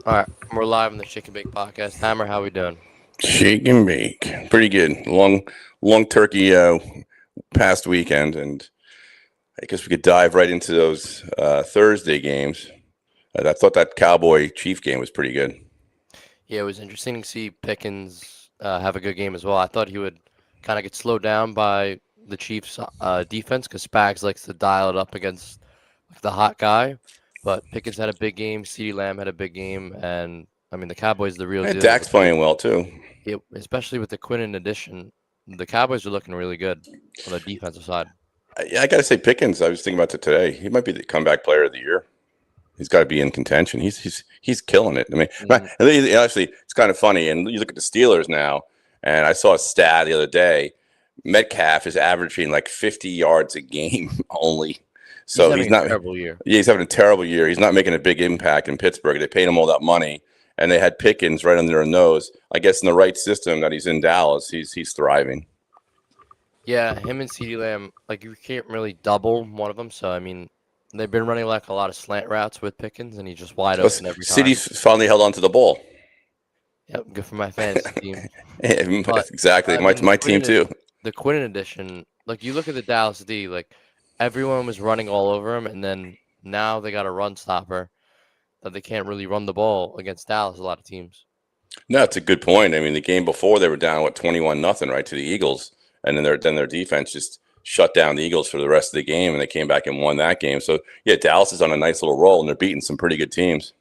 All right, we're live on the Chicken Bake Podcast. Hammer, how we doing? Shake and bake. Pretty good. Long turkey past weekend, and I guess we could dive right into those Thursday games. I thought that Cowboy Chief game was pretty good. Yeah, it was interesting to see Pickens have a good game as well. I thought he would kind of get slowed down by the Chiefs' defense because Spags likes to dial it up against like, the hot guy. But Pickens had a big game. CeeDee Lamb had a big game, and I mean the Cowboys the real And deal Dak's with the playing well too. especially with the Quinnen addition. The Cowboys are looking really good on the defensive side. I got to say Pickens. I was thinking about it today. He might be the comeback player of the year. He's got to be in contention. He's killing it. I mean, Mhm. actually, it's kind of funny. And you look at the Steelers now, and I saw a stat the other day. Metcalf is averaging like 50 yards a game only. He's So he's having a not. terrible year. Yeah, he's having a terrible year. He's not making a big impact in Pittsburgh. They paid him all that money, and they had Pickens right under their nose. I guess in the right system that he's in Dallas, he's thriving. Yeah, him and CeeDee Lamb, like you can't really double one of them. So I mean, they've been running like a lot of slant routes with Pickens, and he's just wide Plus, open every time. City's finally held on to the ball. Yep, good for my fantasy team. But Exactly, I mean, my team too. The Quinnen edition, like you look at the Dallas D, like everyone was running all over him, and then now they got a run stopper that they can't really run the ball against Dallas. A lot of teams. No, it's a good point. I mean, the game before they were down 21-0 right to the Eagles, and then their defense just shut down the Eagles for the rest of the game, and they came back and won that game. So yeah, Dallas is on a nice little roll, and they're beating some pretty good teams.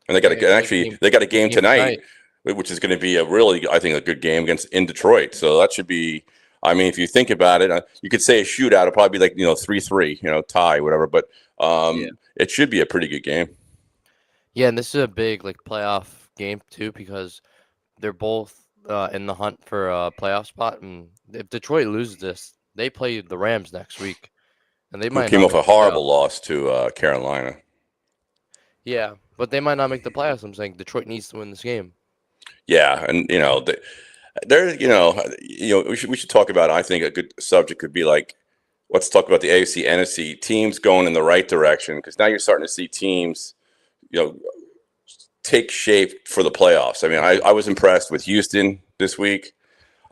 And Yeah, they got a they got a big game game tonight, tonight. which is going to be a really, I think, a good game against in Detroit. So that should be. I mean, if you think about it, you could say a shootout. It'll probably be like 3-3, tie, whatever. But Yeah, it should be a pretty good game. yeah, and this is a big like playoff game too because they're both in the hunt for a playoff spot, and if Detroit loses this, they play the Rams next week, and they Who might came not off make a the playoffs. horrible loss to Carolina. Yeah, but they might not make the playoffs. I'm saying Detroit needs to win this game. Yeah, and there, we should talk about. I think a good subject could be like, let's talk about the AFC, NFC teams going in the right direction because now you're starting to see teams, you know, take shape for the playoffs. I mean, I was impressed with Houston this week.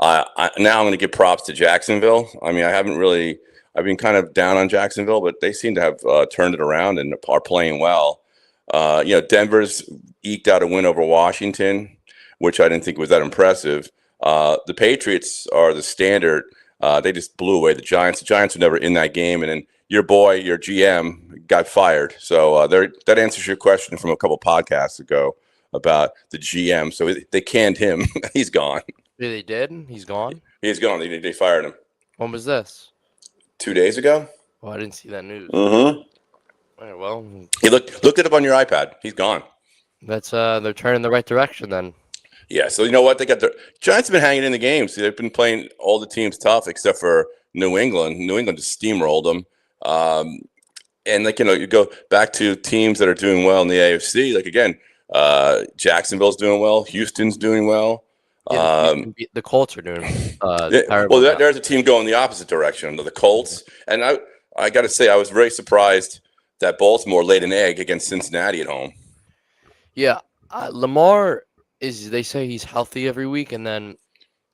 Now I'm going to give props to Jacksonville. I mean, I've been kind of down on Jacksonville, but they seem to have turned it around and are playing well. Denver's eked out a win over Washington, which I didn't think was that impressive. The Patriots are the standard. They just blew away the Giants. The Giants were never in that game, and then your boy, your GM, got fired. So that answers your question from a couple podcasts ago about the GM. So they canned him. He's gone. Yeah, they did. He's gone. He's gone. They fired him When was this? 2 days ago. Oh, I didn't see that news. Mm-hmm. All right, well, He looked it up on your iPad. He's gone. that's they're turning the right direction then. Yeah. So you know what? They got the Giants have been hanging in the games. They've been playing all the teams tough except for New England. New England just steamrolled them. And you go back to teams that are doing well in the AFC. Like again, Jacksonville's doing well. Houston's doing well. Yeah, the Colts are doing Well, terrible now. there's a team going the opposite direction, the Colts. And I got to say, I was very surprised that Baltimore laid an egg against Cincinnati at home. Yeah, Lamar is. They say he's healthy every week, and then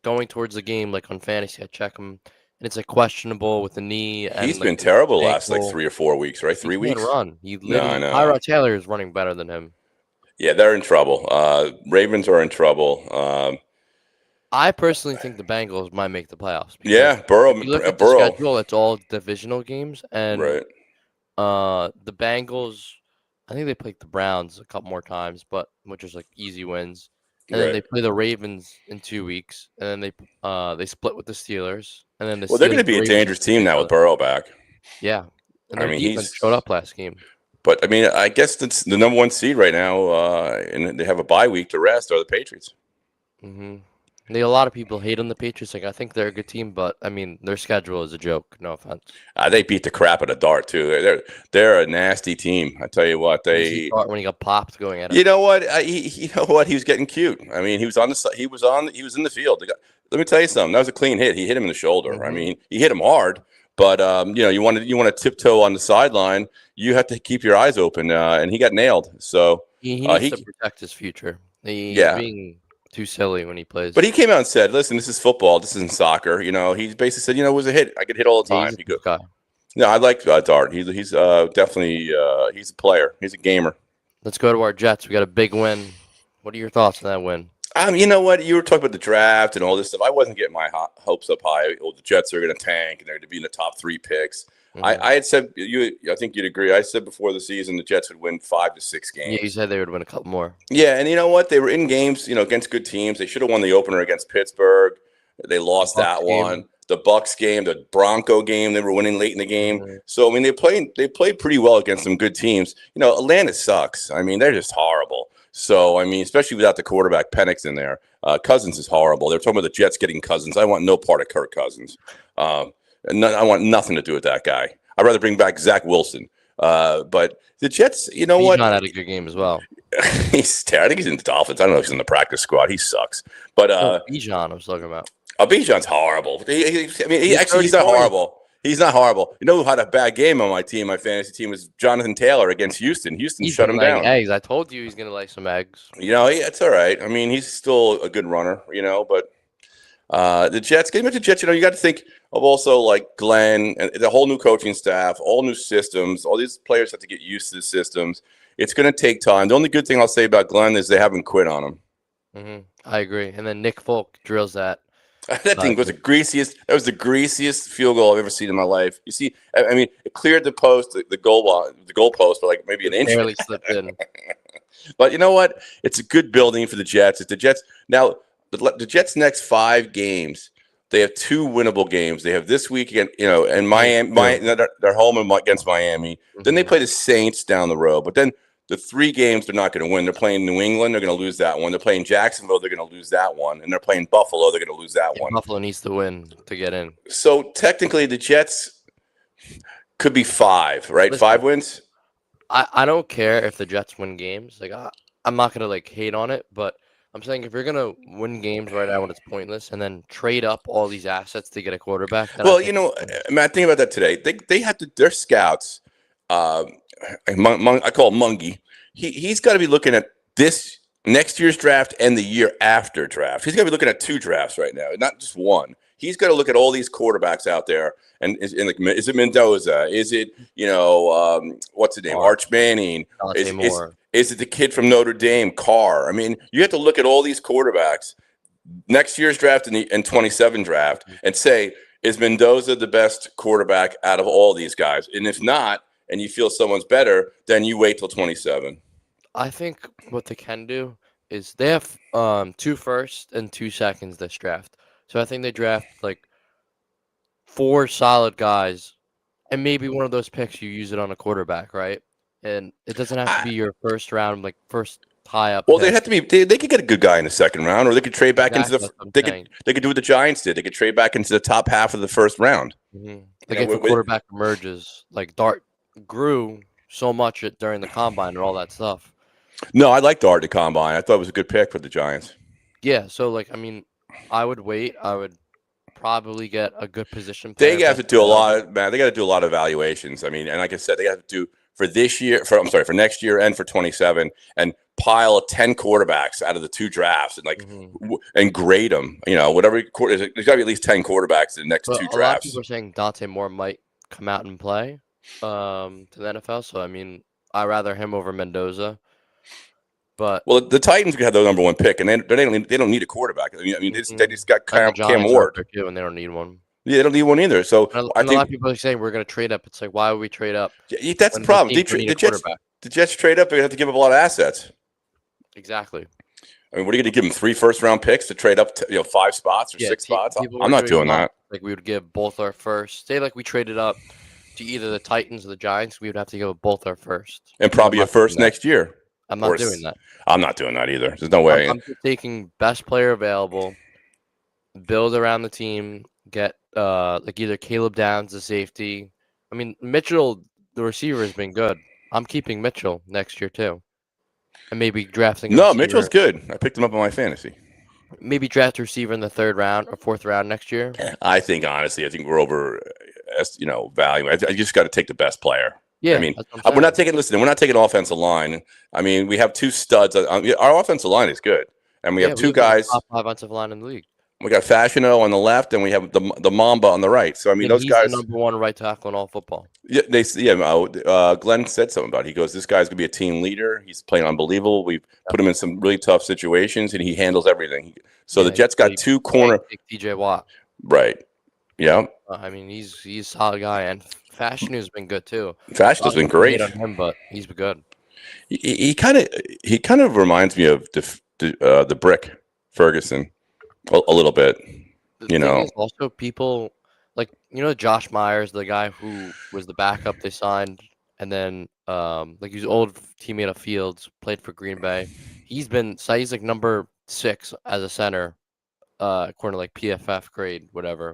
going towards the game, like on fantasy, I check him, and it's like questionable with the knee He's and like been terrible the the last like ankle. 3 or 4 weeks, right? He Three can't weeks. run. He No, I literally know. Tyrod Taylor is running better than him. Yeah, they're in trouble. Ravens are in trouble. I personally think the Bengals might make the playoffs because Yeah, Burrow, if you look at the Burrow, schedule, it's all divisional games, and right, the Bengals, I think they played the Browns a couple more times, but which is like easy wins. And then right. they play the Ravens in 2 weeks, and then they split with the Steelers, and then the Well, they're going Steelers to and be a Ravens dangerous play team each now with other. Burrow back. Yeah, and I their mean, defense showed up last game. but I mean, I guess that's the number one seed right now, and they have a bye week to rest. Are the Patriots? hmm A lot of people hate on the Patriots. Like I think they're a good team, but I mean their schedule is a joke. No offense. They beat the crap out of Dart too. They're a nasty team. I tell you what, What was he thought when he got popped going at You him? know what? He was getting cute. I mean, he was on the he was in the field. Let me tell you something. That was a clean hit. He hit him in the shoulder. I hmm mean, he hit him hard, but you want to tiptoe on the sideline. You have to keep your eyes open, and he got nailed. So He needs to He protect his future. He's yeah. being too silly when he plays. But he came out and said, "Listen, this is football. This isn't soccer." He basically said, "It was a hit. I could hit all the Yeah, time." he's a He go, tough guy. "No, I like Dart. He's definitely he's a player. He's a gamer." Let's go to our Jets. We got a big win. What are your thoughts on that win? You know what? You were talking about the draft and all this stuff. I wasn't getting my hopes up high. Oh, the Jets are going to tank and they're going to be in the top 3 picks. Mhm. I had said I think you'd agree. I said before the season the Jets would win 5 to 6 Yeah, games. you said they would win a couple more. Yeah, and you know what? They were in games, against good teams. They should have won the opener against Pittsburgh. They lost Bucks that game. one. The Bucks game, the Bronco game, they were winning late in the game. Mhm. So I mean, they played pretty well against some good teams. Atlanta sucks. I mean, they're just horrible. So I mean, especially without the quarterback Penix in there, Cousins is horrible. They're talking about the Jets getting Cousins. I want no part of Kirk Cousins. I want nothing to do with that guy. I'd rather bring back Zach Wilson. But the Jets, you know what? Bijan had a good game as well. He's terrible. I think he's in the Dolphins. I don't know if he's in the practice squad. He sucks. But Bijan, I was talking about. Bijan's horrible. He's not 30 horrible. He's not horrible. You know who had a bad game on my team, my fantasy team, was Jonathan Taylor against Houston. Houston He's shut been him laying down. eggs. I told you he's gonna lay some eggs. It's all right. I mean, he's still a good runner, but the Jets, getting back to the Jets, you got to think of also like Glenn and the whole new coaching staff, all new systems. All these players have to get used to the systems. It's going to take time. The only good thing I'll say about Glenn is they haven't quit on him. I agree. And then Nick Folk drills that. That thing was the greasiest. That was the greasiest field goal I've ever seen in my life. You see, I mean, it cleared the post, the goal post, for like maybe an inch. Barely slipped in. But you know what? It's a good building for the Jets. It's the Jets now. The Jets' next 5 games, they have 2 winnable games. They have this week again, and Miami. They're home against Miami. Then they play the Saints down the road. But then the 3 games they're not going to win. They're playing New England. They're going to lose that one. They're playing Jacksonville. They're going to lose that one. And they're playing Buffalo. They're going to lose that one. Buffalo needs to win to get in. So technically, the Jets could be 5, right? Listen, 5 wins. I don't care if the Jets win games. Like I'm not gonna hate on it, but I'm saying if you're gonna win games right now when it's pointless and then trade up all these assets to get a quarterback. Well, Matt, think about that today. They have to. Their scouts. I call him Mungie. He's got to be looking at this next year's draft and the year after draft. He's got to be looking at 2 drafts right now, not just one. He's got to look at all these quarterbacks out there, and is it Mendoza? Is it what's his name? Arch Manning? Is it the kid from Notre Dame, Carr? I mean, you have to look at all these quarterbacks next year's draft and 27 draft and say, is Mendoza the best quarterback out of all these guys? And if not, and you feel someone's better, then you wait till 27. I think what they can do is they have 2 firsts and 2 seconds this draft. So I think they draft 4 solid guys, and maybe one of those picks you use it on a quarterback, right? And it doesn't have to be your first round, first tie up. Well, they have to be. They could get a good guy in the second round, or they could trade back into the. They could do what the Giants did. They could trade back into the top half of the first round. Like if a quarterback emerges, like Dart grew so much during the combine and all that stuff. No, I liked Dart at the combine. I thought it was a good pick for the Giants. Yeah, so I would wait. I would probably get a good position player. They have to do a lot, man. They got to do a lot of evaluations. I mean, and like I said, they have to do for this year. For next year and for 27, and pile 10 quarterbacks out of the 2 drafts and and grade them. Whatever. There's got to be at least 10 quarterbacks in the next 2 drafts. A lot of people are saying Dante Moore might come out and play to the NFL. So I mean, I'd rather him over Mendoza. But the Titans have the number 1 pick, and they don't need a quarterback. I mean, they just got Cam Ward, and they don't need one. Yeah, they don't need one either. So I think a lot of people are saying we're going to trade up. It's like, why would we trade up? Yeah, that's the problem. The Jets trade up. They're going to have to give up a lot of assets. Exactly. I mean, what are you going to give them 3 first-round picks to trade up to 5 spots or 6 spots? I'm not doing that. Like we would give both our first. Say we traded up to either the Titans or the Giants, we would have to give both our first and probably a first next year. I'm not doing that. I'm not doing that either. There's no way. I'm just taking best player available, build around the team, get either Caleb Downs, the safety. I mean, Mitchell, the receiver, has been good. I'm keeping Mitchell next year too, and maybe drafting. No, Mitchell's good. I picked him up on my fantasy. Maybe draft a receiver in the 3rd round or 4th round next year. I think honestly, we're over, value. I just got to take the best player. Yeah, I mean, that's what I'm we're not saying. taking. Listen, we're not taking offensive line. I mean, we have two studs. Our offensive line is good, and we have Yeah, we two have like a guys. top 5 offensive line in the league. We got Fashiono on the left, and we have the Mamba on the right. So I mean, And those he's the guys. number 1 right tackle in all football. Yeah, Glenn said something about it. He goes, "This guy's gonna be a team leader. He's playing unbelievable. We've put him in some really tough situations, and he handles everything." So the Yeah, Jets got two corner. TJ Watt. Right. Yeah. I mean, he's a solid guy, and Fashion has been good too. A Fashion lot has of been people hate great. on him, but he's been good. He kind of reminds me of the Brick Ferguson a little bit. The You thing know. is also people like Josh Myers, the guy who was the backup they signed, and then like he's an old teammate of Fields, played for Green Bay. He's like number 6 as a center, according to like PFF grade, whatever.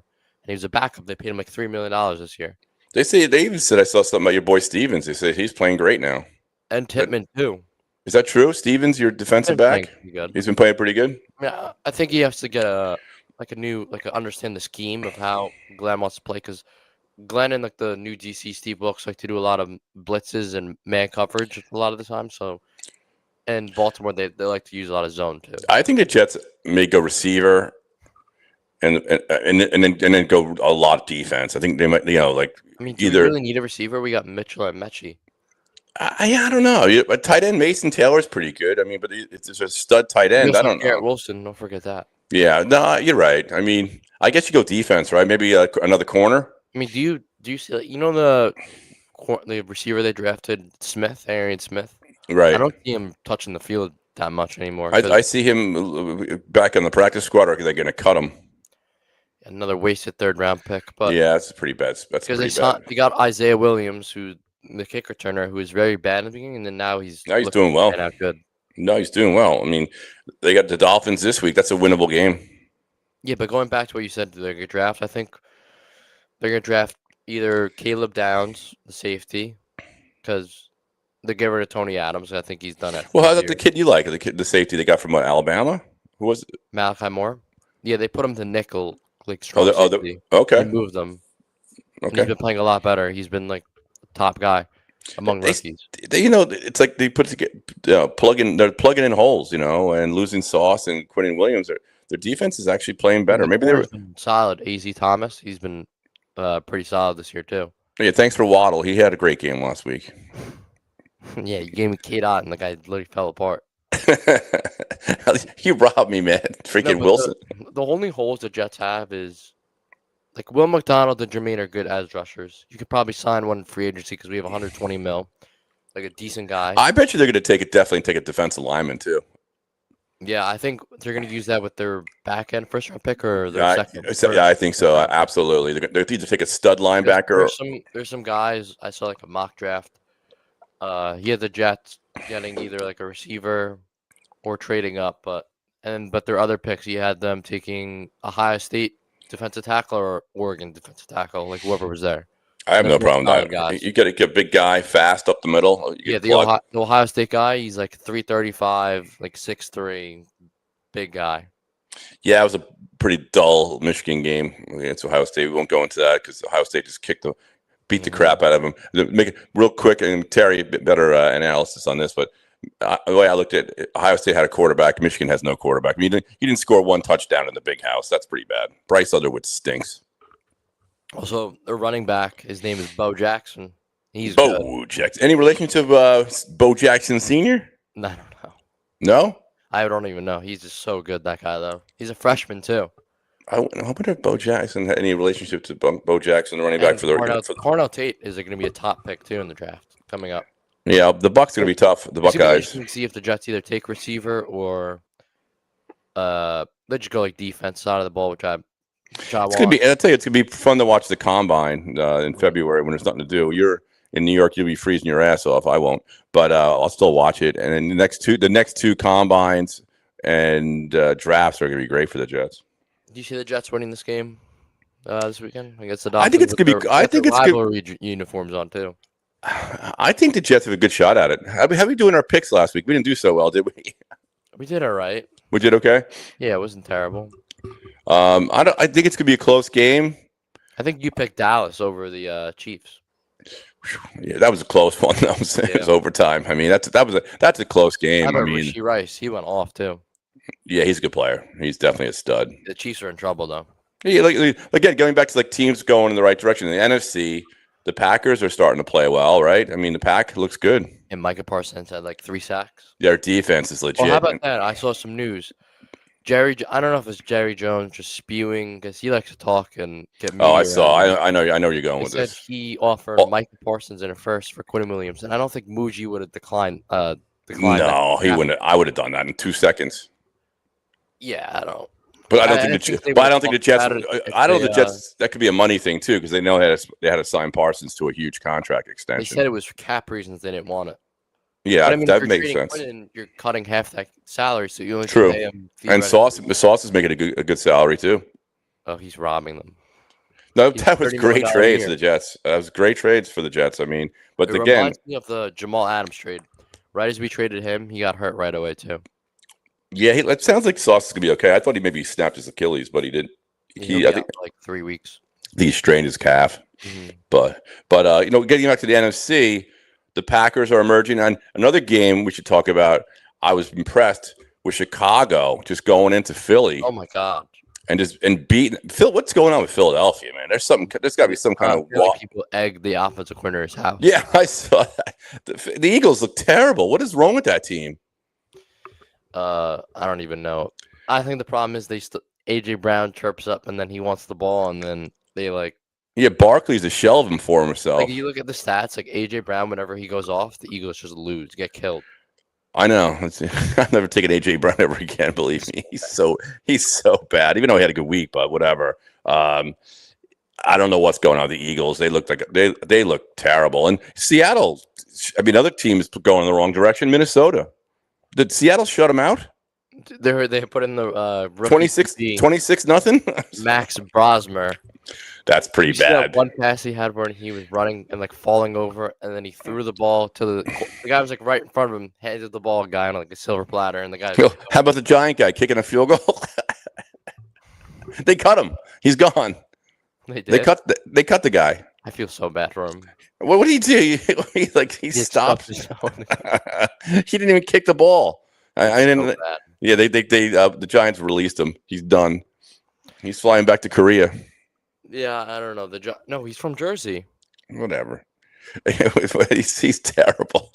And he was a backup. They paid him like $3 million this year. They even said I saw something about your boy Stevens. They say he's playing great now. And But Tittman too. is that true? Stevens, your defensive Been playing back, pretty good. he's been playing pretty good. I mean, I think he has to get understand the scheme of how Glenn wants to play, because Glenn and like the new DC Steve Wilkes like to do a lot of blitzes and man coverage a lot of the time. So, and Baltimore they like to use a lot of zone too. I think the Jets may go receiver and then go a lot of defense. I think they might, like I mean, do we either. really need a receiver? We got Mitchell and Mechie. I don't know. A tight end Mason Taylor's pretty good. I mean, but it's just a stud tight We end. I also have don't Garrett know. Wilson. Don't forget that. Yeah, no, you're right. I mean, I guess you go defense, right? Maybe another corner. I mean, do you see the receiver they drafted, Arian Smith? Right. I don't see him touching the field that much anymore. I see him back on the practice squad, or they're going to cut him. Another wasted 3rd-round pick, but Yeah, that's pretty bad. That's because pretty bad. they got Isaiah Williams, who the kick returner, who was very bad in the beginning, and then now he's Doing well. out good. No, he's doing well. I mean, they got the Dolphins this week. That's a winnable game. Yeah, but going back to what you said, they're gonna draft. I think they're gonna draft either Caleb Downs, the safety, because they get rid of Tony Adams. I think he's done it. Well, how's that the kid you like? The safety they got from Alabama? Who was it? Malachi Moore. Yeah, they put him to nickel, like strong safety. Okay. They moved him. And Okay. he's been playing a lot better. He's been like a top guy among rookies. It's like they put together, they're plugging in holes, and losing Sauce and Quentin Williams. Their defense is actually playing better. Maybe they were solid. AZ Thomas, he's been pretty solid this year too. Yeah, thanks for Waddle. He had a great game last week. Yeah, you gave me K-Dot and the guy literally fell apart. You robbed me, man. Freaking Wilson. The only holes the Jets have is like Will McDonald and Jermaine are good as rushers. You could probably sign one in free agency because we have 120 mil, like a decent guy. I bet you they're going to definitely take a defensive lineman too. Yeah, I think they're going to use that with their back end first round pick or their second. Yeah, I think so. Absolutely, they're either take a stud linebacker. There's some guys I saw like a mock draft. He had the Jets getting either like a receiver or trading up, but their other picks, he had them taking Ohio State defensive tackle or Oregon defensive tackle, like whoever was there. I have no problem with that. You got to get a big guy fast up the middle. Yeah, the Ohio State guy, he's like 335, like 6'3", big guy. Yeah, it was a pretty dull Michigan game against Ohio State. We won't go into that because Ohio State just beat the crap out of them. Make it real quick, and Terry, a bit better analysis on this, but the way I looked at it, Ohio State had a quarterback. Michigan has no quarterback. I mean, you didn't score one touchdown in the big house. That's pretty bad. Bryce Underwood stinks. Also, their running back, his name is Bo Jackson. He's Bo Jackson. Any relation to Bo Jackson Sr.? I don't know. No? I don't even know. He's just so good, that guy, though. He's a freshman, too. I wonder if Bo Jackson had any relationship to Bo Jackson, the running back for the Cornell Tate is going to be a top pick, too, in the draft coming up. Yeah, the Bucks going to be tough. The Buckeyes. You can see if the Jets either take receiver or they just go like defense side of the ball, which I it's gonna be. I tell you, it's gonna be fun to watch the combine in February when there's nothing to do. You're in New York, you'll be freezing your ass off. I won't, but I'll still watch it. And then the next two combines and drafts are gonna be great for the Jets. Do you see the Jets winning this game this weekend against the Dolphins? I think it's gonna be. I think it's rivalry uniforms on too. I think the Jets have a good shot at it. How we doing our picks last week? We didn't do so well, did we? We did all right. We did okay. Yeah, it wasn't terrible. I think it's gonna be a close game. I think you picked Dallas over the Chiefs. Yeah, that was a close one. It was overtime. I mean, that's a close How game. I about mean, Rashee Rice? He went off too. yeah, he's a good player. He's definitely a stud. The Chiefs are in trouble though. Yeah, again, going back to like teams going in the right direction in the NFC, the Packers are starting to play well, right? I mean, the pack looks good. And Micah Parsons had like 3 sacks. Their defense is legit. Well, how about that? I saw some news. I don't know if it's Jerry Jones just spewing because he likes to talk and get media. Oh, I saw. around him. I know where you're going They with said this. he offered Micah Parsons in a first for Quinn Williams, and I don't think Muji would have declined. Declined No, that. he wouldn't. I would have done that in 2 seconds. Yeah, I don't. But I don't I think think they But I would've don't think the talked Jets. about it if I don't they, think the Jets. That could be a money thing too, because they know they had to sign Parsons to a huge contract They extension. said it was for cap reasons they didn't want it. Yeah, But I mean, if that you're makes trading sense. Quinn, you're cutting half that salary, so you only True. pay him. And the Sauce is making a good salary too. Oh, he's robbing them. No, He's that was $30 great million trades a for year. the Jets. That was great trades for the Jets. I mean, but It again, reminds me of the Jamal Adams trade. Right as we traded him, he got hurt right away too. yeah, it sounds like Sauce is gonna be okay. I thought he maybe snapped his Achilles, but he didn't. He'll be I out think for like 3 weeks. he strained his calf. Mhm. But getting back to the NFC, the Packers are emerging. On another game we should talk about. I was impressed with Chicago just going into Philly Oh my God! and beating Phil. What's going on with Philadelphia, man? There's got to be some kind of I feel like people egg the offensive coordinator's house. Yeah, I saw that. The Eagles look terrible. What is wrong with that team? I don't even know. I think the problem is AJ Brown chirps up and then he wants the ball and then they Yeah, Barkley's a shell of him for himself. like you look at the stats like AJ Brown whenever he goes off the Eagles just lose, get killed. I know. I've never taken AJ Brown ever again. Believe me, he's so bad. Even though he had a good week, but whatever. I don't know what's going on with the Eagles. They look like they look terrible. And Seattle. I mean, other teams going in the wrong direction. Minnesota. Did Seattle shut them out? They put in the rookie 26 nothing. Max Brosmer. That's pretty You see that bad. one pass he had where he was running and like falling over, and then he threw the ball to the guy was like right in front of him, handed the ball guy on like a silver platter, and the guy. How about the Giant guy kicking a field goal? They cut him. He's gone. They They did. cut the guy. I feel so bad for him. What did he do? He stopped. He He didn't even kick the ball. I didn't. so bad. Yeah, the Giants released him. He's done. He's flying back to Korea. Yeah, I don't know. No, he's from Jersey. Whatever. he's terrible.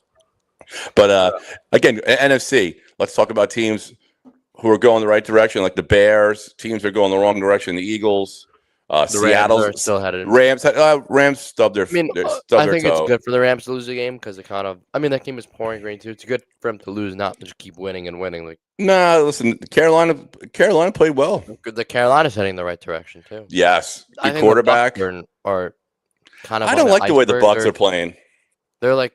But again, NFC. Let's talk about teams who are going the right direction, like the Bears. Teams are going the wrong direction. The Eagles. The Seattle Rams are still headed. Rams stubbed their. I mean, I think it's good for the Rams to lose the game because it kind of. I mean, that game is pouring rain too. It's good for them to lose, not to just keep winning and winning. Like, Nah, listen, Carolina played well. the Carolina's heading the right direction too. Yes, I the think quarterback. The Bucs are kind of. I on don't like the way the iceberg. Bucks are playing. They're like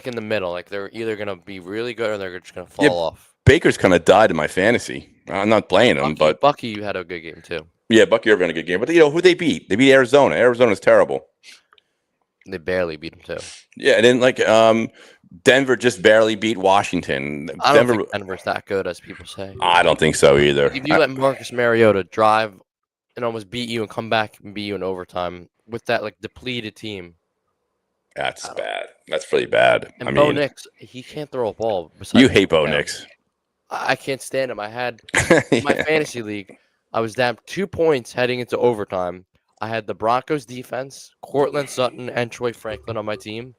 in the middle. Like they're either gonna be really good or they're just gonna fall Yeah, off. Baker's kind of died in my fantasy. I'm not playing him, but Bucky, you had a good game too. yeah, Bucky Irvin had a good game. But who they beat? They beat Arizona. Arizona's terrible. They barely beat him too. Yeah, and then Denver just barely beat Washington. I don't think Denver's that good as people say. I don't think so either. If you let Marcus Mariota drive and almost beat you and come back and beat you in overtime with that like depleted team. That's bad. That's really bad. And Bo Nix, he can't throw a ball. You hate Bo Nix. I can't stand him. I had in my fantasy league, I was down 2 points heading into overtime. I had the Broncos defense, Cortland Sutton, and Troy Franklin on my team.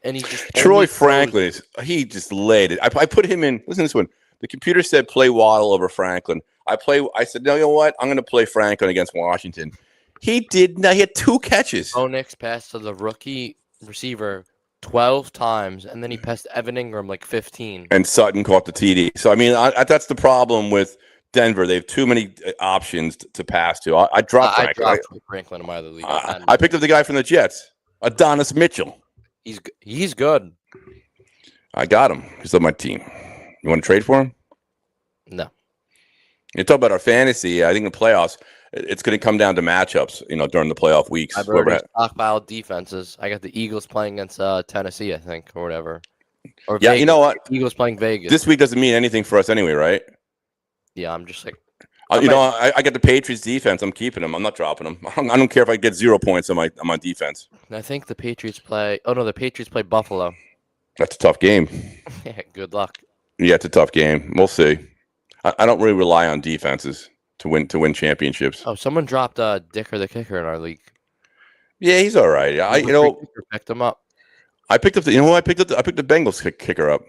And he just Troy Franklin he just laid it. I put him in. Listen to this one. The computer said play Waddle over Franklin. I said, no, you know what? I'm going to play Franklin against Washington. He did. He had 2 catches. Bo Nix passed to the rookie receiver 12 times, and then he passed Evan Ingram like 15. And Sutton caught the TD. So, I mean, that's the problem with Denver. They have too many options to pass to. I dropped Franklin. I dropped Franklin in my other league. I picked up the guy from the Jets, Adonis Mitchell. He's good. I got him. He's on my team. You want to trade for him? No. You talk about our fantasy. I think in the playoffs, it's going to come down to matchups. During the playoff weeks. I've already stockpiled defenses. I got the Eagles playing against Tennessee, I think, or whatever. Or yeah, Vegas. you know what? Eagles playing Vegas. This week doesn't mean anything for us anyway, right? Yeah, I'm just like. You know, I got the Patriots defense. I'm keeping them. I'm not dropping them. I don't care if I get 0 points on my defense. I think the Patriots play. Oh no, the Patriots play Buffalo. That's a tough game. Yeah, good luck. Yeah, it's a tough game. We'll see. I don't really rely on defenses to win championships. Oh, someone dropped Dicker the kicker in our league. Yeah, he's all right. Picked him up. I picked up the. You know who I picked up? I picked the Bengals kicker up.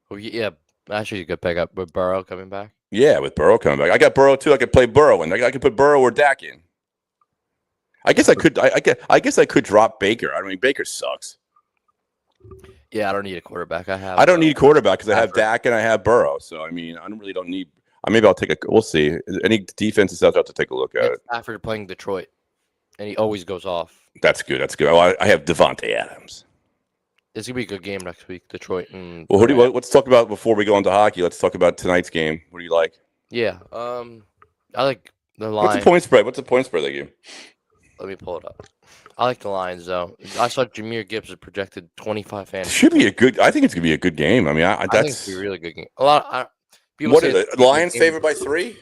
Oh yeah, actually a good pickup with Burrow coming back. Yeah, with Burrow coming back, I got Burrow too. I could play Burrow, and I could put Burrow or Dak in. I guess I could. I guess I could drop Baker. I mean, Baker sucks. Yeah, I don't need a quarterback. I don't need a quarterback because I have Dak and I have Burrow. So I mean, I don't need. Maybe I'll take a. We'll see. Any defenses out there to take a look at it. Stafford playing Detroit, and he always goes off. That's good. That's good. Oh, I have Devontae Adams. It's gonna be a good game next week, Detroit. And well, let's talk about before we go into hockey. Let's talk about tonight's game. What do you like? Yeah, I like the Lions. What's the point spread? What's the point spread that game? Let me pull it up. I like the Lions though. I saw Jahmyr Gibbs is projected 25 fans. Should be a good. I think it's gonna be a good game. I mean, I think it's gonna be a really good game. A lot. People what say is it? Lions favored by 3?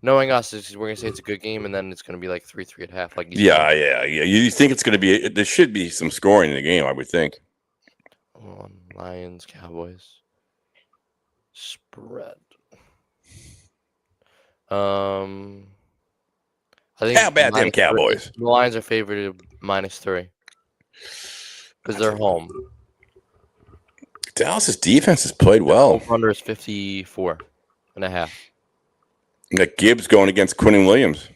Knowing us, we're gonna say it's a good game, and then it's gonna be like 3.5. Like yeah. You think it's gonna be? There should be some scoring in the game. I would think. Lions, Cowboys spread. I think how bad them Cowboys? The Lions are favored -3 because they're home. Dallas's defense has played well. Under is 54.5. That Gibbs going against Quinnen Williams.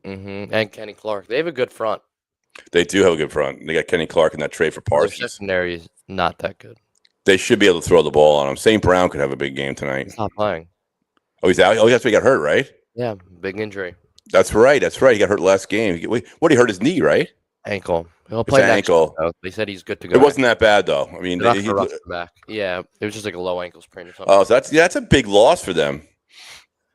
And Kenny Clark. They have a good front. They do have a good front. They got Kenny Clark in that trade for Parsons. Their secondary is not that good. They should be able to throw the ball on him. St. Brown could have a big game tonight. He's not playing. Oh, he's out. Oh, that's why he got hurt, right? Yeah, big injury. That's right. He got hurt last game. What he hurt his knee, right? Ankle. He'll play next ankle. Week, they said he's good to go. It wasn't that bad though. I mean, back. Yeah, it was just like a low ankle sprain or something. Oh, so that's a big loss for them.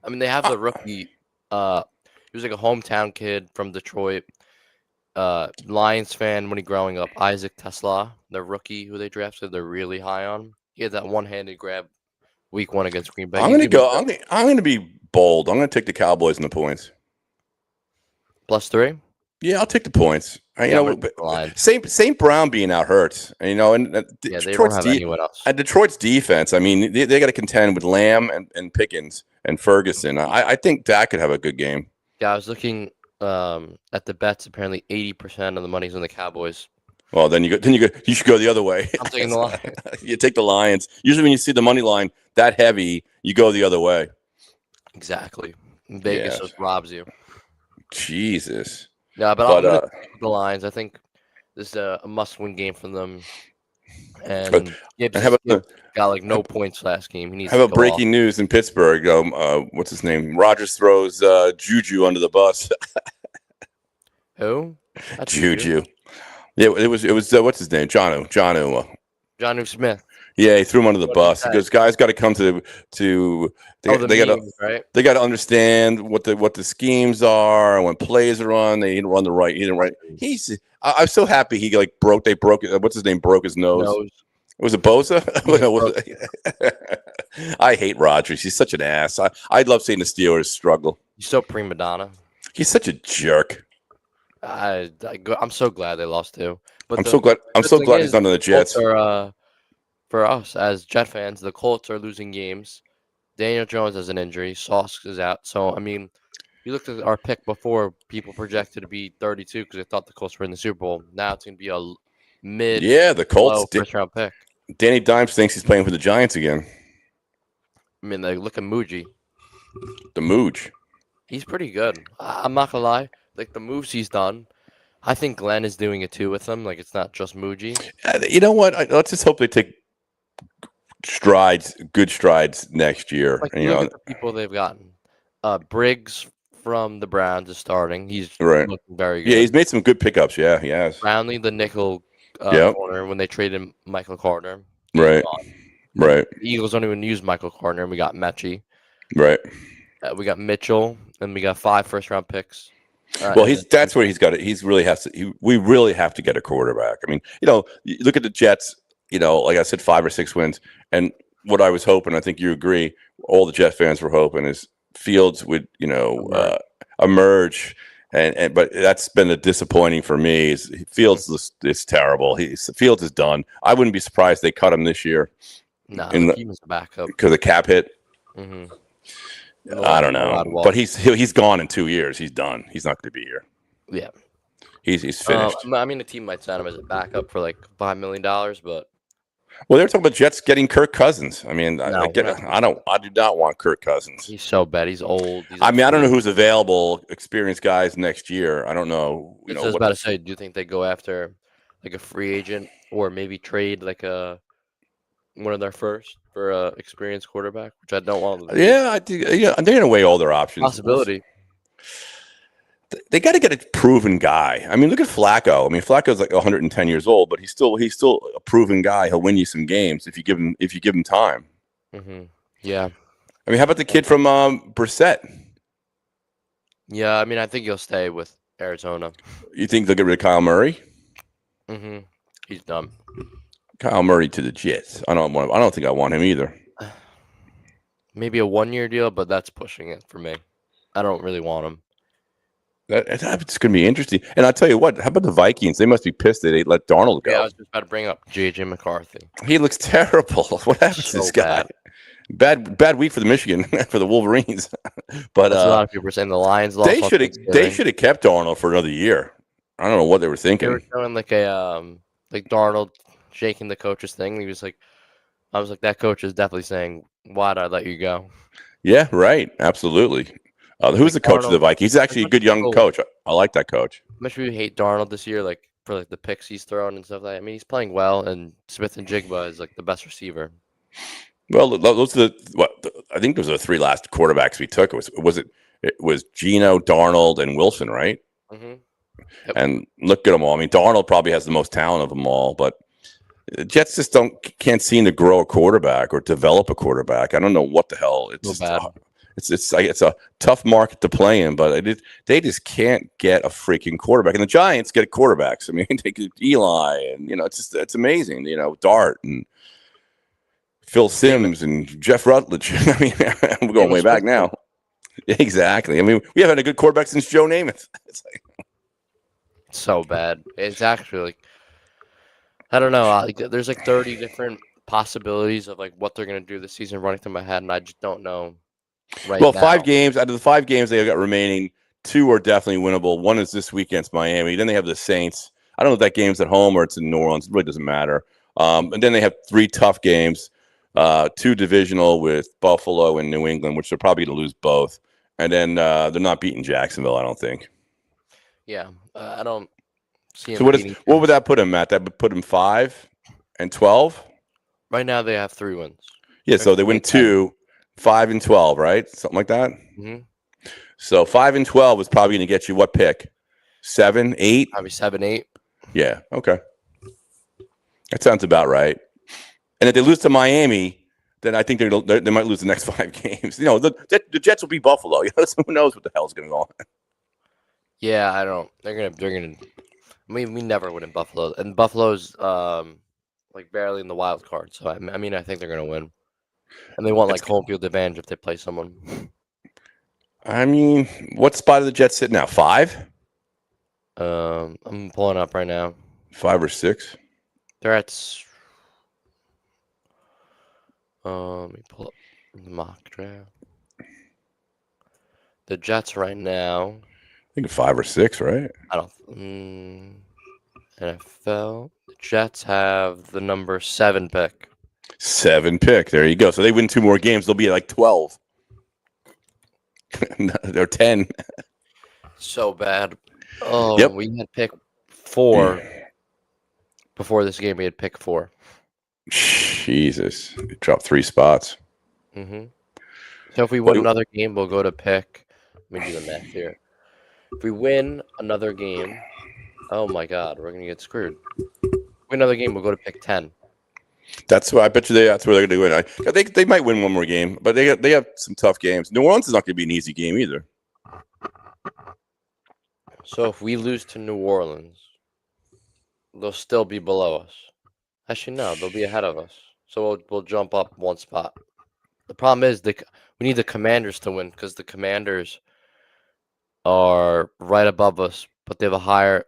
I mean, they have the rookie. He was like a hometown kid from Detroit. Lions fan when he growing up. Isaac Tesla, the rookie who they drafted, they're really high on. He had that one-handed grab week 1 against Green Bay. I'm gonna be bold. I'm gonna take the Cowboys in the points. +3. Yeah, I'll take the points. St. Brown being out hurts, and they don't have anyone else. Detroit's defense. I mean, they got to contend with Lamb and Pickens and Ferguson. I think Dak could have a good game. Yeah, I was looking at the bets. Apparently, 80% of the money's on the Cowboys. Well, then you should go the other way. I'm taking the Lions. You take the Lions. Usually, when you see the money line that heavy, you go the other way. Exactly. Vegas just robs you. Jesus. Yeah, but I'm gonna take the Lions. I think this is a must-win game for them. And Gibbs got like no points last game. He needs. How about breaking news in Pittsburgh? What's his name? Rodgers throws Juju under the bus. Who? That's Juju. Yeah, it was what's his name? Jonnu Smith. Yeah, he threw him under the bus. He goes, guys got to come to they got to understand what the schemes are and when plays are on. They didn't run the right. He didn't right. I'm so happy he broke what's his name broke his nose. Was it Bosa? I hate Rodgers. He's such an ass. I'd love seeing the Steelers struggle. He's so prima donna. He's such a jerk. I'm so glad they lost too. But I'm so glad he's not on the Jets. For us as Jet fans, the Colts are losing games. Daniel Jones has an injury. Sauce is out. So, I mean, you looked at our pick before, people projected to be 32 because they thought the Colts were in the Super Bowl. Now it's going to be a the Colts first-round pick. Danny Dimes thinks he's playing for the Giants again. I mean, look at Muji. The Mooj. He's pretty good. I'm not going to lie. Like, the moves he's done, I think Glenn is doing it too with them. Like, it's not just Muji. You know what? Let's just hope they take good strides next year. Like, look at the people they've gotten. Briggs from the Browns is starting. He's looking very good. Yeah, he's made some good pickups. Yeah, he has. Brownlee, the nickel corner, when they traded Michael Carter. Right. The Eagles don't even use Michael Carter, and we got Mechie. Right. We got Mitchell, and we got 5 first-round picks. Well, that's where he's got it. We really have to get a quarterback. I mean, you look at the Jets. Like I said, 5 or 6 wins. And what I was hoping, I think you agree, all the Jet fans were hoping is Fields would, emerge. But that's been a disappointing for me. Fields is terrible. Fields is done. I wouldn't be surprised they cut him this year. Nah, the team is a backup. Because of cap hit. Mm-hmm. I don't know, but he's gone in 2 years. He's done. He's not going to be here. Yeah, he's finished. I mean, the team might sign him as a backup for like $5 million, but well, they're talking about Jets getting Kirk Cousins. I mean, I do not want Kirk Cousins. He's so bad. He's old. I don't know who's available, experienced guys next year. I don't know. I was about to say, do you think they go after like a free agent or maybe trade like one of their first for a experienced quarterback, which I don't want to do. Yeah, I think they're gonna weigh all their options. Possibility. They got to get a proven guy. I mean, look at Flacco. I mean, Flacco's like 110 years old, but he's still a proven guy. He'll win you some games if you give him time. Mm-hmm. Yeah. I mean, how about the kid from Brissett? Yeah, I mean, I think he'll stay with Arizona. You think they'll get rid of Kyle Murray? Mm-hmm. He's done. Kyle Murray to the Jets. I don't think I want him either. Maybe a 1-year deal, but that's pushing it for me. I don't really want him. It's going to be interesting. And I'll tell you what, how about the Vikings? They must be pissed that they let Darnold go. Yeah, I was just about to bring up J.J. McCarthy. He looks terrible. What happened to this guy? Bad week for the Michigan, for the Wolverines. But a lot of people are saying the Lions lost. They should have kept Darnold for another year. I don't know what they were thinking. They were showing like Darnold shaking the coach's thing. He was like, I was like, that coach is definitely saying, why'd I let you go? Yeah, right. Absolutely. Who's the coach of the Vikings? He's actually a good young coach. I like that coach. Much people hate Darnold this year, like for like the picks he's thrown and stuff like that. I mean, he's playing well, and Smith and Jigba is like the best receiver. Well, those are I think those are the three last quarterbacks we took. It was Geno, Darnold, and Wilson, right? Mm-hmm. Yep. And look at them all. I mean, Darnold probably has the most talent of them all, but the Jets just can't seem to grow a quarterback or develop a quarterback. I don't know what the hell. It's bad. It's a tough market to play in, but they just can't get a freaking quarterback. And the Giants get quarterbacks. I mean, they get Eli, and it's amazing. Dart and Phil Simms and Jeff Rutledge. I mean, we're going way back now. Exactly. I mean, we haven't had a good quarterback since Joe Namath. It's like so bad. It's actually like, I don't know. There's like 30 different possibilities of like what they're gonna do this season running through my head, and I just don't know. Right. Well, now. 5 games out of the 5 games they got remaining, 2 are definitely winnable. 1 is this week against Miami. Then they have the Saints. I don't know if that game's at home or it's in New Orleans. It really doesn't matter. And then they have 3 tough games, 2 divisional with Buffalo and New England, which they're probably going to lose both. And then they're not beating Jacksonville, I don't think. Yeah, I don't see him. So what would that put him at? That would put him 5-12. Right now they have 3 wins. Yeah, so they win 2, 5-12, right? Something like that. Mm-hmm. So 5-12 is probably going to get you what pick? 7, 8. Probably 7, 8. Yeah. Okay. That sounds about right. And if they lose to Miami, then I think they might lose the next 5 games. The Jets will beat Buffalo. So who knows what the hell's going on? Yeah, I don't. They're gonna. I mean, we never win in Buffalo, and Buffalo's like barely in the wild card. So I mean, I think they're gonna win, and they want like home field advantage if they play someone. I mean, what spot are the Jets sitting now? 5? I'm pulling up right now. 5 or 6? They're at. Let me pull up the mock draft. The Jets right now. I think 5 or 6, right? I don't. NFL. The Jets have the number 7 pick. 7 pick. There you go. So they win 2 more games. They'll be at like 12. They're 10. So bad. Oh, yep. We had pick 4 before this game. We had pick 4. Jesus, it dropped 3 spots. Mm-hmm. So if we win another game, we'll go to pick. Let me do the math here. If we win another game, oh my God, we're gonna get screwed. Win another game, we'll go to pick 10. That's why I bet you that's where they're going to win. They might win one more game, but they have some tough games. New Orleans is not going to be an easy game either. So if we lose to New Orleans, they'll still be below us. Actually, no, they'll be ahead of us. So we'll jump up 1 spot. problem is we need the Commanders to win because the Commanders are right above us, but they have a higher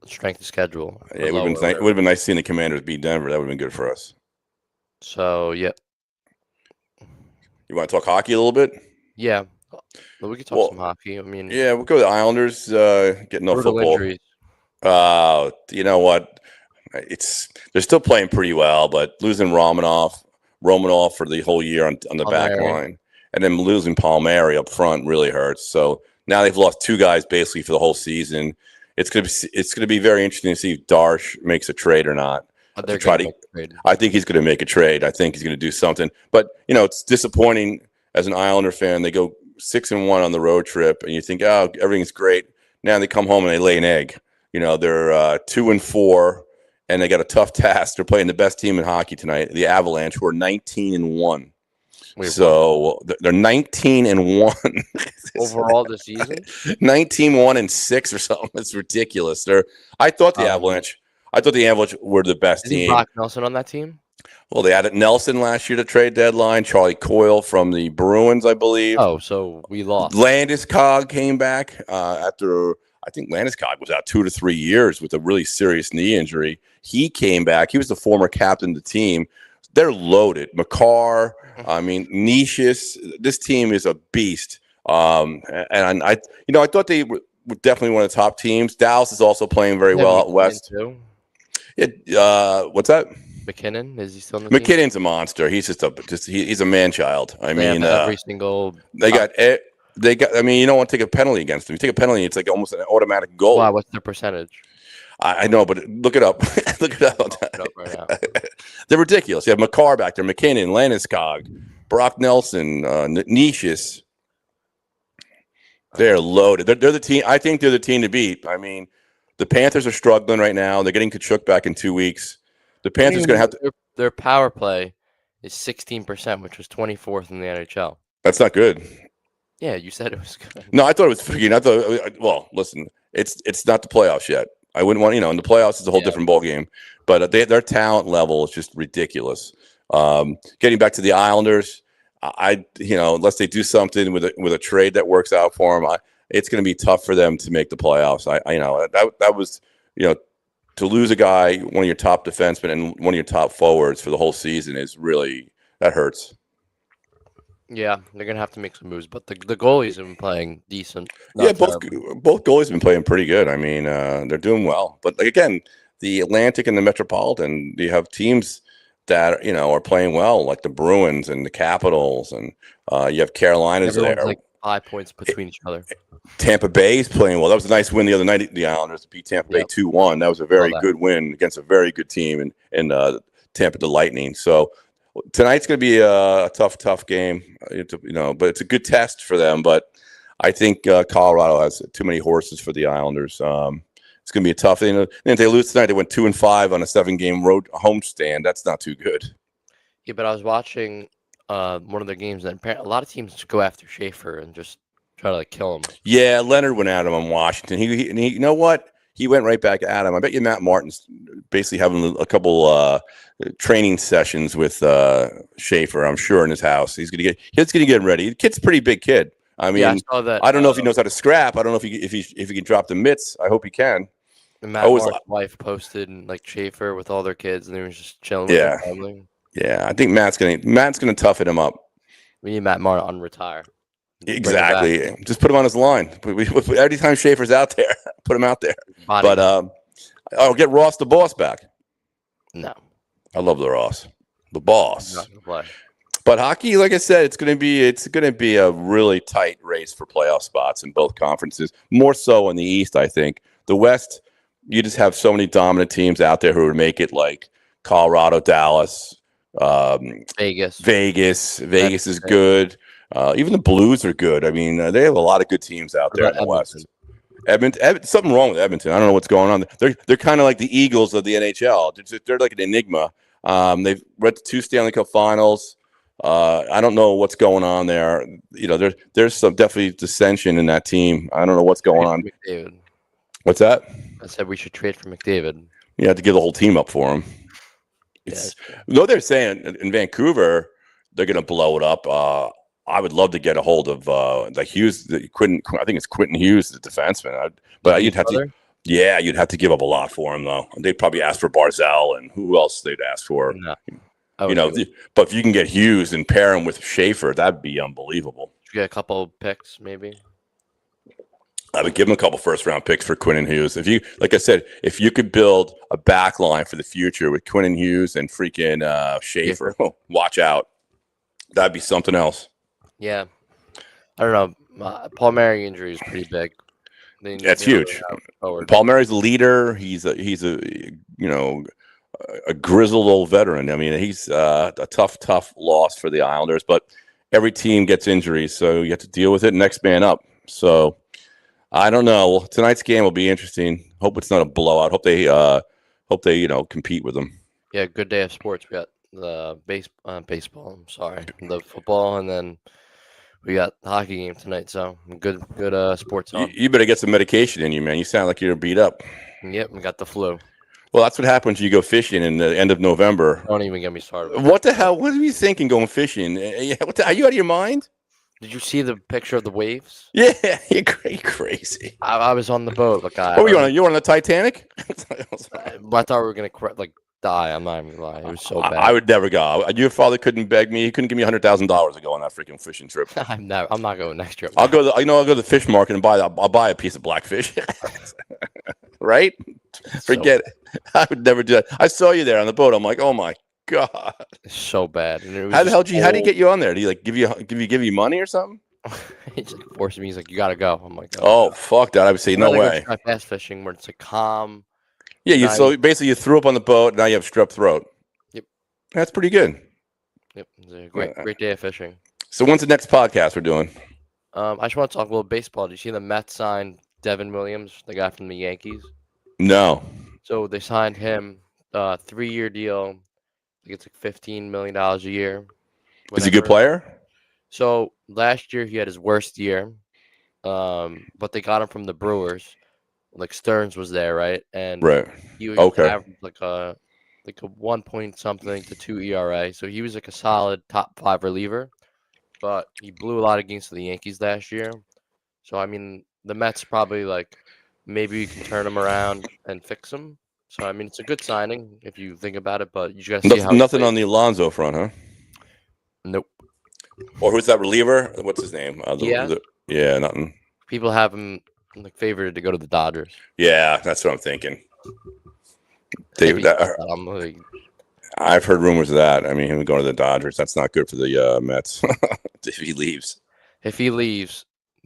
strength of schedule. Yeah, it would have been nice seeing the Commanders beat Denver. That would have been good for us. So yeah, You want to talk hockey a little bit? yeah. But we could talk some hockey. I mean, yeah, we'll go with the Islanders. Getting no brutal football. injuries. You know what? They're still playing pretty well, but losing Romanoff for the whole year on the back line, and then losing Palmieri up front really hurts. So now they've lost two guys basically for the whole season. It's gonna be very interesting to see if Darsh makes a trade or not. I think he's going to make a trade. I think he's going to do something. But it's disappointing as an Islander fan. They go 6-1 on the road trip, and you think, oh, everything's great. Now they come home and they lay an egg. They're 2-4, and they got a tough task. They're playing the best team in hockey tonight, the Avalanche, who are 19-1. So they're 19-1 overall this season. 19-1-6 or something. It's ridiculous. I thought the Avalanche were the best team. Brock Nelson on that team? Well, they added Nelson last year to trade deadline. Charlie Coyle from the Bruins, I believe. Oh, so we lost. Landeskog came back after I think Landeskog was out 2 to 3 years with a really serious knee injury. He came back. He was the former captain of the team. They're loaded. Makar, Nicias. This team is a beast. And I thought they were definitely one of the top teams. Dallas is also playing very well out west. What's that? McKinnon, is he still in the McKinnon's team? A monster. He's he's a man child. Every single they got. You don't want to take a penalty against them. You take a penalty, it's like almost an automatic goal. Wow, what's their percentage? I know, but look it up. Look it up. Right now. They're ridiculous. You have Makar back there, McKinnon, Landeskog, Brock Nelson, Nicias. They're loaded. They're the team. I think they're the team to beat. The Panthers are struggling right now. They're getting Tkachuk back in 2 weeks. The Panthers are going to have to. Their power play is 16%, which was 24th in the NHL. That's not good. Yeah, you said it was good. No, I thought it was freaking. Well, listen, it's not the playoffs yet. I wouldn't want, in the playoffs is a whole different ball game. But their talent level is just ridiculous. Getting back to the Islanders, unless they do something with a trade that works out for them, it's going to be tough for them to make the playoffs. That was to lose a guy, one of your top defensemen and one of your top forwards for the whole season is really, that hurts. Yeah, they're gonna have to make some moves, but the goalies have been playing decent. Yeah, both goalies have been playing pretty good. They're doing well. But again, the Atlantic and the Metropolitan, you have teams that are playing well, like the Bruins and the Capitals, and you have Carolina's there. Like 5 points between each other. Tampa Bay is playing well. That was a nice win the other night. The Islanders beat Tampa Bay 2-1. That was a very good win against a very good team in Tampa, the Lightning. So tonight's going to be a tough game, but it's a good test for them. But I think Colorado has too many horses for the Islanders. It's going to be a tough thing. And if they lose tonight, they went 2-5 on a 7-game road homestand. That's not too good. Yeah, but I was watching one of their games, and apparently a lot of teams go after Schaefer and just try to kill him. Yeah, Leonard went at him on Washington. He you know what? He went right back at him. I bet you Matt Martin's basically having a couple training sessions with Schaefer, I'm sure, in his house. He's gonna get him ready. The kid's a pretty big kid. I saw that. I don't know if he knows how to scrap. I don't know if he can drop the mitts. I hope he can. And Matt Martin's wife posted Schaefer with all their kids, and they were just chilling with their family. Yeah, I think Matt's gonna toughen him up. We need Matt Martin on retire. Exactly. Just put him on his line. Every time Schaefer's out there, put him out there. But I'll get Ross the boss back. No. I love the Ross. The boss. But hockey, like I said, it's gonna be a really tight race for playoff spots in both conferences. More so in the East, I think. The West, you just have so many dominant teams out there who would make it, like Colorado, Dallas, Vegas. Vegas is good. Even the Blues are good. They have a lot of good teams out there in the West. Edmonton, something wrong with Edmonton. I don't know what's going on. They're kind of like the Eagles of the NHL. They're like an enigma. They've read the 2 Stanley Cup Finals. I don't know what's going on there. There's some definitely dissension in that team. I don't know what's going on. McDavid. What's that? I said we should trade for McDavid. You have to give the whole team up for him. They're saying in Vancouver, they're going to blow it up. I would love to get a hold of the Hughes, Quentin. I think it's Quentin Hughes, the defenseman. But you'd have to, yeah, you'd have to give up a lot for him though. They'd probably ask for Barzell and who else they'd ask for. No, but if you can get Hughes and pair him with Schaefer, that'd be unbelievable. You get a couple picks, maybe. I would give him a couple first-round picks for Quentin Hughes. If you, like I said, if you could build a back line for the future with Quentin Hughes and freaking Schaefer, watch out. That'd be something else. Yeah, I don't know. Palmieri injury is pretty big. That's huge. Palmieri's a leader. He's a grizzled old veteran. I mean, he's a tough loss for the Islanders. But every team gets injuries, so you have to deal with it. Next man up. So I don't know. Tonight's game will be interesting. Hope it's not a blowout. Hope they compete with them. Yeah, good day of sports. We got the baseball. I'm sorry, the football, and then we got the hockey game tonight. So good sports on. You better get some medication in you, man. You sound like you're beat up. Yep, we got the flu. Well, that's what happens when you go fishing in the end of November. Don't even get me started. What the hell? What are you thinking going fishing? Are you out of your mind? Did you see the picture of the waves? Yeah, you're crazy. I was on the boat. Like, what were you on? You were on the Titanic? I thought we were gonna die. I'm not even gonna lie. It was so bad. I would never go. Your father couldn't beg me. He couldn't give me $100,000 to go on that freaking fishing trip. I'm not going next trip. I'll go to the fish market and I'll buy a piece of blackfish. Right? Forget it. I would never do that. I saw you there on the boat. I'm like, oh my God. It's so bad. And how did he get you on there? Did he give you money or something? He's like forcing me. He's like, you gotta go. I'm like, oh fuck that. I would say no way. Try bass fishing where it's like calm. Yeah, so basically you threw up on the boat. Now you have strep throat. Yep, that's pretty good. Yep, it's a great day of fishing. So when's the next podcast we're doing? I just want to talk a little baseball. Did you see the Mets sign Devin Williams, the guy from the Yankees? No. So they signed him 3-year deal. I think it's like $15 million a year. Is he a good player? So last year he had his worst year, but they got him from the Brewers. Like Stearns was there, right? And he averaged like a 1 point something to 2 ERA. So he was like a solid top 5 reliever, but he blew a lot of games for the Yankees last year. So I mean, the Mets probably maybe you can turn him around and fix him. So I mean, it's a good signing if you think about it, but you just gotta see how nothing on the Alonso front, huh? Nope. Or who's that reliever? What's his name? Yeah, nothing. People have him favored to go to the Dodgers. Yeah, that's what I'm thinking. I've heard rumors of that. I mean, him going to the Dodgers. That's not good for the Mets if he leaves. If he leaves,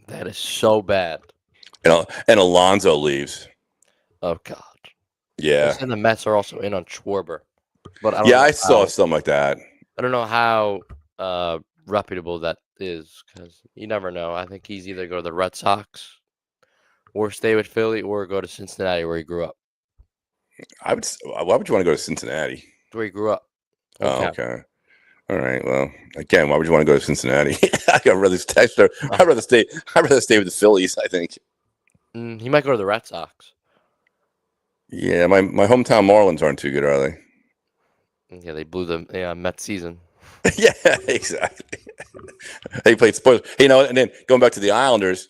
that is so bad. And Alonso leaves. Oh God. Yeah. And the Mets are also in on Schwarber. But I saw something like that. I don't know how reputable that is because you never know. I think he's either go to the Red Sox or stay with Philly or go to Cincinnati where he grew up. Why would you want to go to Cincinnati? Where he grew up. Oh, okay. All right. Well, again, why would you want to go to Cincinnati? I'd rather stay with the Phillies, I think. He might go to the Red Sox. Yeah, my hometown Marlins aren't too good, are they? Yeah, they blew the Mets season. Yeah, exactly. They played spoilers. And then going back to the Islanders,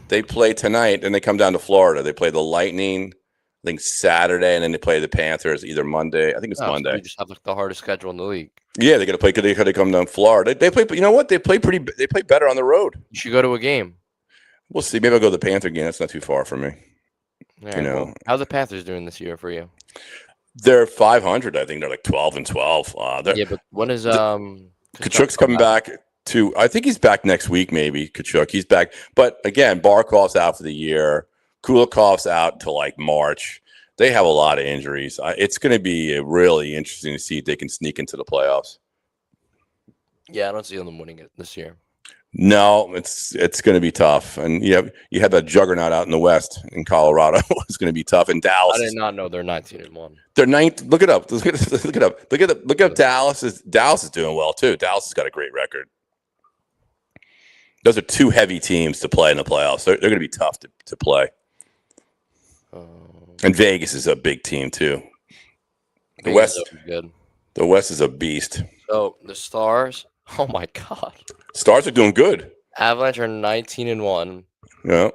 they play tonight, and they come down to Florida. They play the Lightning, I think Saturday, and then they play the Panthers either Monday. I think it's Monday. So they just have the hardest schedule in the league. Yeah, they're gonna play because they come down to Florida. They play, but you know what? They play better on the road. You should go to a game. We'll see. Maybe I'll go to the Panther game. That's not too far from me. Right, well, how's the Panthers doing this year for you? They're 500. I think they're like 12-12. Yeah, but when is Kachuk's coming back to? I think he's back next week. Maybe Kachuk. He's back, but again, Barkov's out for the year. Kulikov's out till like March. They have a lot of injuries. It's going to be really interesting to see if they can sneak into the playoffs. Yeah, I don't see them winning it this year. No, it's going to be tough, and you have that juggernaut out in the West in Colorado. It's going to be tough. In Dallas, I did not know they're 19-1. They're 9th. Look it up. Look it up. Look up. Dallas is doing well too. Dallas has got a great record. Those are two heavy teams to play in the playoffs. They're going to be tough to play. And Vegas is a big team too. The West is good. The West is a beast. So the Stars Oh my God. Stars are doing good. Avalanche are 19-1, Yeah,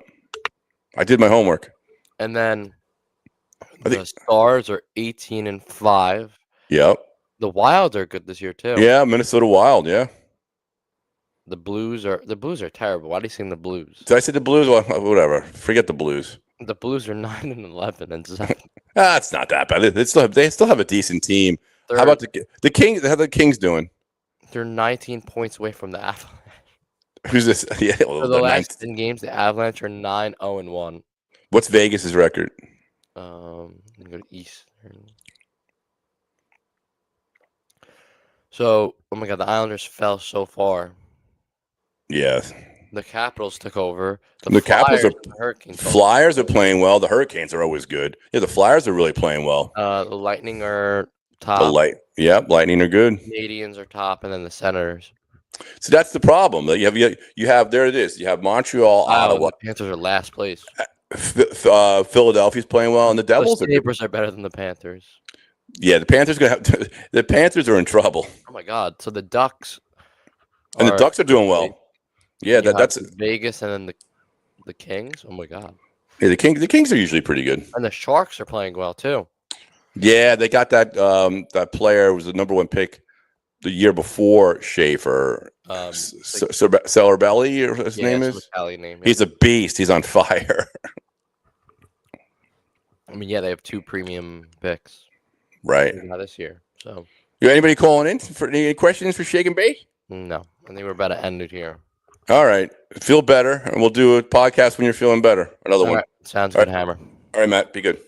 I did my homework. and then I the think. Stars are 18-5. Yep. The Wild are good this year too. Yeah, Minnesota Wild. Yeah. The Blues are terrible. Why do you sing the Blues? Did I say the Blues? Well, whatever. Forget the Blues. The Blues are 9-11 and 7. It's not that bad. They still have a decent team. They're, How about the Kings? How are the Kings doing? they're 19 points away from the Avalanche. Who's this? Yeah, well, For the they're last 10 games, the Avalanche are 9-0-1. What's Vegas's record? Let me go to Eastern. So, oh my God, the Islanders fell so far. Yeah, The Capitals took over. The Capitals Flyers and the Hurricanes. Flyers are playing well. The Hurricanes are always good. Yeah, the Flyers are really playing well. The Lightning are The top. Lightning are good. Canadians are top, and then the Senators. So that's the problem. You have there it is. You have Montreal, Ottawa. The Panthers are last place. Philadelphia's playing well, and the Devils The are good. Sabres are better than the Panthers. Yeah, the Panthers the Panthers are in trouble, Oh my God! So the Ducks and the Ducks are doing well. Yeah, you have that's Vegas, and then the Kings. Oh my God! yeah, the Kings are usually pretty good. And the Sharks are playing well too. Yeah, they got that player who was the number one pick the year before Schaefer. Celebelli, or his name is. Name. He's a beast. He's on fire. I mean, yeah, they have 2 premium picks. Right. This year. So. You anybody calling in for any questions for Shake and Bake? No, I think we're about to end it here. All right. Feel better, and we'll do a podcast when you're feeling better. Another one. Right. Sounds All good, right. Hammer. All right, Matt. Be good.